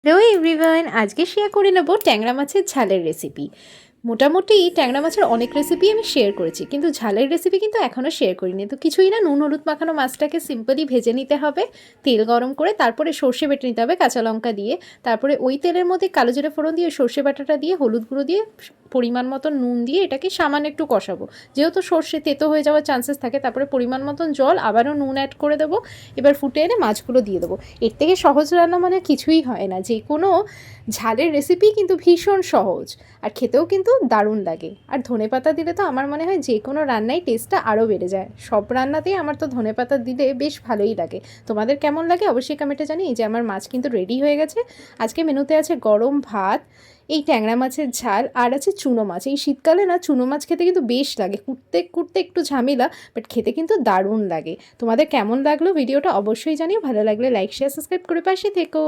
Hello everyone, আজকে share করে নেব ট্যাংরা মাছের ঝালের রেসিপি। মোটামুটি ট্যাংরা মাছের অনেক রেসিপি আমি শেয়ার করেছি, কিন্তু ঝালের রেসিপি কিন্তু এখনও শেয়ার করিনি। তো কিছুই না, নুন হলুদ মাখানো মাছটাকে সিম্পলি ভেজে নিতে হবে, তেল গরম করে তারপরে সর্ষে বেটে নিতে হবে কাঁচা লঙ্কা দিয়ে। তারপরে ওই তেলের মধ্যে কালো জিরে ফোড়ন দিয়ে সর্ষে বাটাটা দিয়ে হলুদ গুঁড়ো দিয়ে পরিমাণ মতন নুন দিয়ে এটাকে সামান্য একটু কষাবো, যেহেতু সর্ষে তেতো হয়ে যাওয়ার চান্সেস থাকে। তারপরে পরিমাণ মতন জল, আবারও নুন অ্যাড করে দেবো। এবার ফুটে এনে মাছগুলো দিয়ে দেবো। এর থেকে সহজ রান্না মানে কিছুই হয় না। যে কোনো ঝালের রেসিপি কিন্তু ভীষণ সহজ, আর খেতেও কিন্তু দারুণ লাগে। আর ধনেপাতা দিলে তো আমার মনে হয় যে কোনো রান্নায় টেস্টটা আরও বেড়ে যায়। সব রান্নাতেই আমার তো ধনেপাতা দিলে বেশ ভালোই লাগে। তোমাদের কেমন লাগে অবশ্যই কমেন্টে জানি। এই যে আমার মাছ কিন্তু রেডি হয়ে গেছে। আজকে মেনুতে আছে গরম ভাত, এই ট্যাংরা মাছের ঝাল, আর আছে চুনো মাছ। এই শীতকালে না চুনো মাছ খেতে কিন্তু বেশ লাগে, কুটতে কুটতে একটু ঝামেলা, বাট খেতে কিন্তু দারুণ লাগে। তোমাদের কেমন লাগলো ভিডিওটা অবশ্যই জানিও। ভালো লাগলে লাইক শেয়ার সাবস্ক্রাইব করে পাশে থেকো।